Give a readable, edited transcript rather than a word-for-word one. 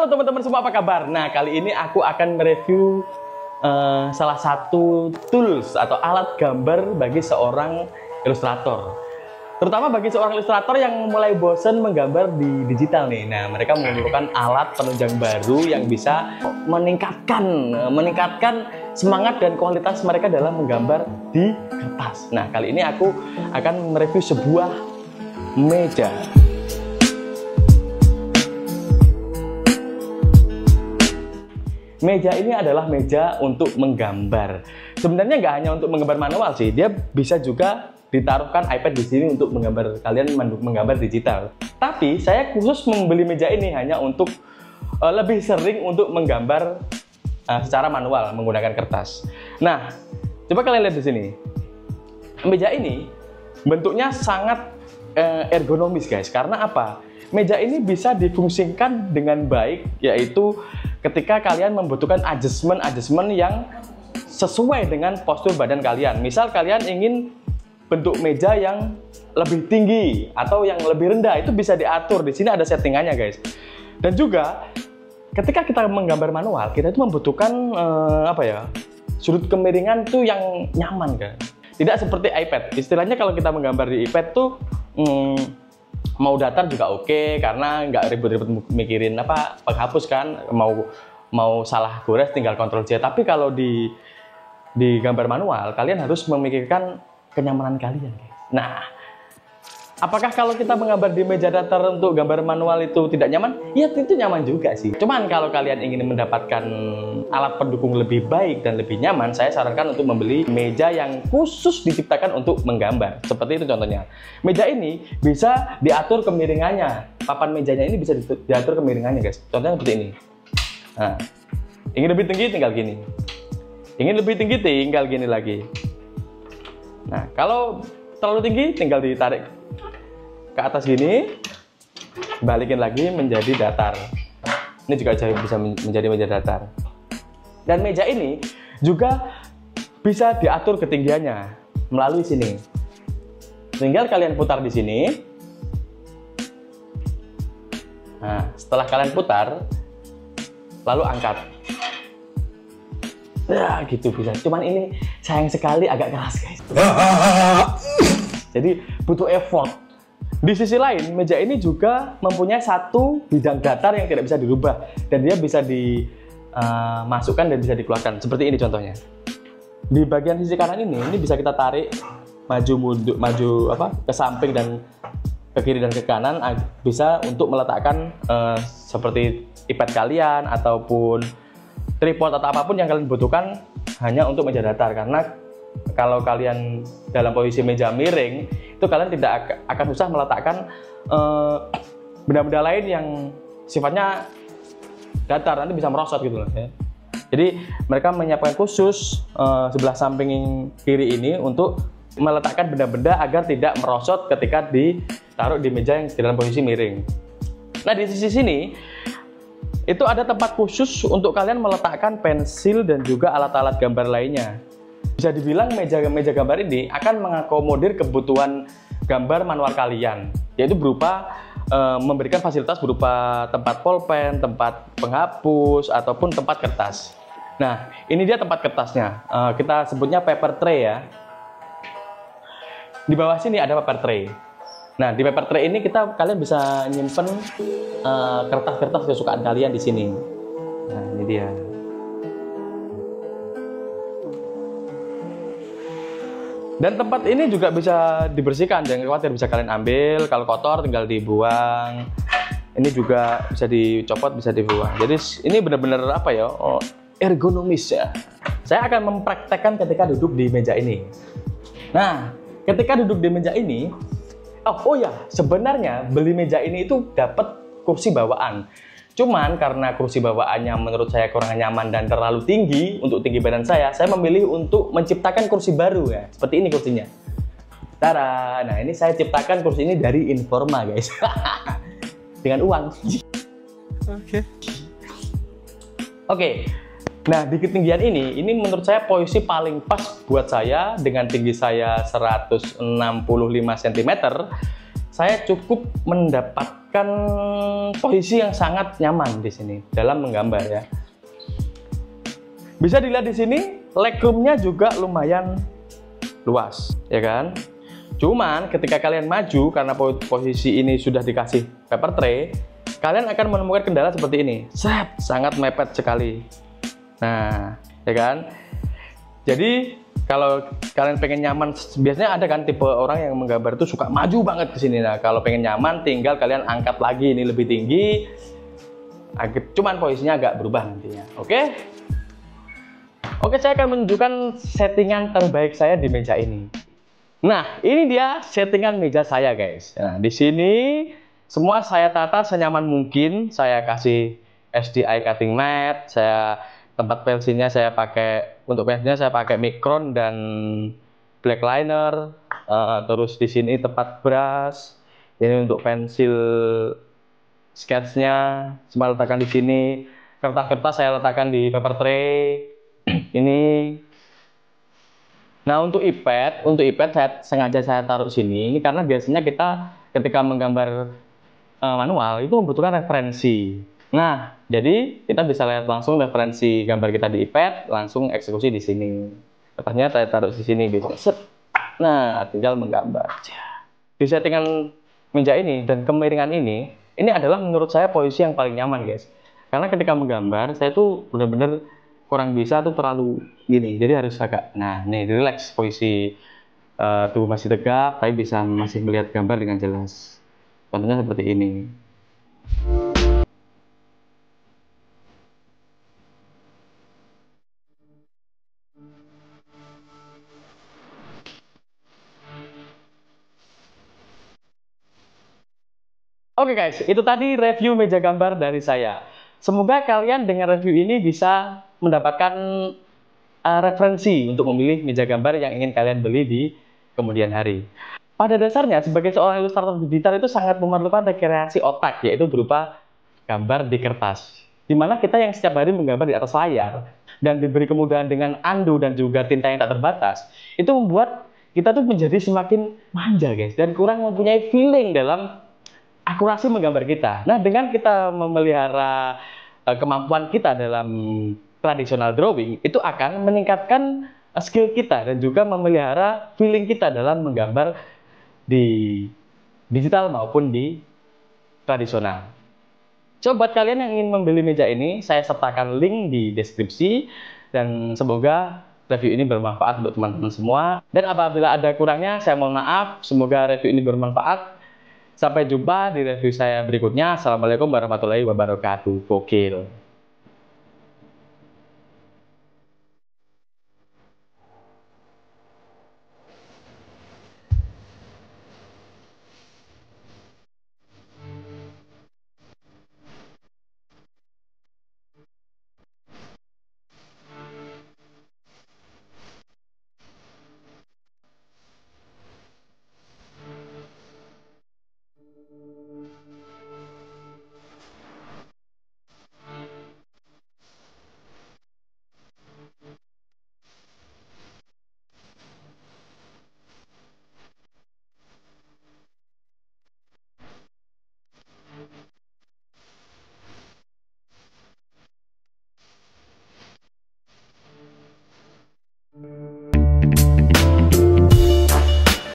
Halo teman-teman semua, apa kabar? Nah, kali ini aku akan mereview salah satu tools atau alat gambar bagi seorang ilustrator. Terutama bagi seorang ilustrator yang mulai bosen menggambar di digital nih. Nah, mereka memerlukan alat penunjang baru yang bisa meningkatkan semangat dan kualitas mereka dalam menggambar di kertas. Nah, kali ini aku akan mereview sebuah meja. Meja ini adalah meja untuk menggambar. Sebenarnya nggak hanya untuk menggambar manual sih, dia bisa juga ditaruhkan iPad di sini untuk menggambar, kalian menggambar digital. Tapi saya khusus membeli meja ini hanya untuk lebih sering untuk menggambar secara manual menggunakan kertas. Nah, coba kalian lihat di sini. Meja ini bentuknya sangat ergonomis guys. Karena apa? Meja ini bisa difungsikan dengan baik, yaitu ketika kalian membutuhkan adjustment yang sesuai dengan postur badan kalian. Misal kalian ingin bentuk meja yang lebih tinggi atau yang lebih rendah, itu bisa diatur. Di sini ada settingannya guys. Dan juga ketika kita menggambar manual, kita itu membutuhkan sudut kemiringan tuh yang nyaman kan. Tidak seperti iPad. Istilahnya kalau kita menggambar di iPad tuh mau datar juga oke, karena nggak ribet-ribet mikirin penghapus kan, mau salah gores tinggal Ctrl J. Tapi kalau di gambar manual kalian harus memikirkan kenyamanan kalian guys. Nah, apakah kalau kita menggambar di meja datar untuk gambar manual itu tidak nyaman? Ya itu nyaman juga sih. Cuman kalau kalian ingin mendapatkan alat pendukung lebih baik dan lebih nyaman, saya sarankan untuk membeli meja yang khusus diciptakan untuk menggambar. Seperti itu contohnya. Meja ini bisa diatur kemiringannya. Papan mejanya ini bisa diatur kemiringannya guys. Contohnya seperti ini. Nah, ingin lebih tinggi tinggal gini. Ingin lebih tinggi tinggal gini lagi. Nah, kalau terlalu tinggi tinggal ditarik ke atas gini, balikin lagi menjadi datar. Ini juga bisa menjadi meja datar. Dan meja ini juga bisa diatur ketinggiannya melalui sini. Tinggal kalian putar di sini. Nah, setelah kalian putar, lalu angkat. Ya, gitu bisa. Cuman ini sayang sekali agak keras guys. Jadi butuh effort. Di sisi lain, meja ini juga mempunyai satu bidang datar yang tidak bisa dirubah, dan dia bisa dimasukkan dan bisa dikeluarkan. Seperti ini contohnya. Di bagian sisi kanan ini bisa kita tarik maju ke samping dan ke kiri dan ke kanan, bisa untuk meletakkan seperti iPad kalian ataupun tripod atau apapun yang kalian butuhkan hanya untuk meja datar. Karena kalau kalian dalam posisi meja miring, itu kalian tidak akan susah meletakkan benda-benda lain yang sifatnya datar, nanti bisa merosot gitu loh ya. Jadi mereka menyiapkan khusus sebelah samping kiri ini untuk meletakkan benda-benda agar tidak merosot ketika ditaruh di meja yang dalam posisi miring. Nah, di sisi sini itu ada tempat khusus untuk kalian meletakkan pensil dan juga alat-alat gambar lainnya. Bisa dibilang meja gambar ini akan mengakomodir kebutuhan gambar manual kalian, yaitu berupa memberikan fasilitas berupa tempat pulpen, tempat penghapus, ataupun tempat kertas. Nah, ini dia tempat kertasnya. Kita sebutnya paper tray ya. Di bawah sini ada paper tray. Nah, di paper tray ini kalian bisa nyimpen kertas-kertas kesukaan kalian di sini. Nah, ini dia. Dan tempat ini juga bisa dibersihkan, jangan khawatir, bisa kalian ambil. Kalau kotor tinggal dibuang. Ini juga bisa dicopot, bisa dibuang. Jadi ini benar-benar ergonomis ya. Saya akan mempraktekkan ketika duduk di meja ini. Nah, ketika duduk di meja ini, sebenarnya beli meja ini itu dapat kursi bawaan. Cuman karena kursi bawaannya menurut saya kurang nyaman dan terlalu tinggi untuk tinggi badan saya memilih untuk menciptakan kursi baru ya. Seperti ini kursinya. Tara. Nah, ini saya ciptakan kursi ini dari Informa guys. Dengan uang. Oke. Nah, di ketinggian ini menurut saya posisi paling pas buat saya dengan tinggi saya 165 cm. saya cukup mendapatkan posisi yang sangat nyaman di sini dalam menggambar ya. Bisa dilihat di sini, legroomnya juga lumayan luas, ya kan? Cuman ketika kalian maju, karena posisi ini sudah dikasih paper tray, kalian akan menemukan kendala seperti ini. Sangat mepet sekali. Nah, ya kan? Jadi kalau kalian pengen nyaman, biasanya ada kan tipe orang yang menggambar itu suka maju banget ke sini. Nah, kalau pengen nyaman, tinggal kalian angkat lagi ini lebih tinggi. Cuman posisinya agak berubah nantinya. Oke, saya akan menunjukkan settingan terbaik saya di meja ini. Nah, ini dia settingan meja saya, guys. Nah, di sini semua saya tata senyaman mungkin. Saya kasih SDI cutting mat, tempat pensilnya saya pakai, untuk pensilnya saya pakai Micron dan black liner. Terus di sini tempat brush. Ini untuk pensil sketchnya, semua letakkan di sini. Kertas-kertas saya letakkan di paper tray. Ini. Nah, untuk iPad sengaja saya taruh sini karena biasanya kita ketika menggambar manual itu membutuhkan referensi. Nah, jadi kita bisa lihat langsung referensi gambar kita di iPad, langsung eksekusi di sini. Kertasnya saya taruh di sini biasanya. Nah, tinggal menggambar. Di settingan meja ini dan kemiringan ini adalah menurut saya posisi yang paling nyaman, guys. Karena ketika menggambar saya tuh benar-benar kurang bisa tuh terlalu gini, jadi harus agak, nah nih relax, posisi tubuh masih tegak tapi bisa masih melihat gambar dengan jelas. Contohnya seperti ini. Oke guys, itu tadi review meja gambar dari saya. Semoga kalian dengan review ini bisa mendapatkan referensi untuk memilih meja gambar yang ingin kalian beli di kemudian hari. Pada dasarnya, sebagai seorang ilustrator digital itu sangat memerlukan rekreasi otak, yaitu berupa gambar di kertas. Dimana kita yang setiap hari menggambar di atas layar, dan diberi kemudahan dengan undo dan juga tinta yang tak terbatas, itu membuat kita tuh menjadi semakin manja, guys, dan kurang mempunyai feeling dalam akurasi menggambar kita. Nah, dengan kita memelihara kemampuan kita dalam traditional drawing, itu akan meningkatkan skill kita dan juga memelihara feeling kita dalam menggambar di digital maupun di tradisional. Coba buat kalian yang ingin membeli meja ini, saya sertakan link di deskripsi, dan semoga review ini bermanfaat untuk teman-teman semua. Dan apabila ada kurangnya, saya mohon maaf. Semoga review ini bermanfaat. Sampai jumpa di review saya berikutnya. Assalamualaikum warahmatullahi wabarakatuh. Gokil.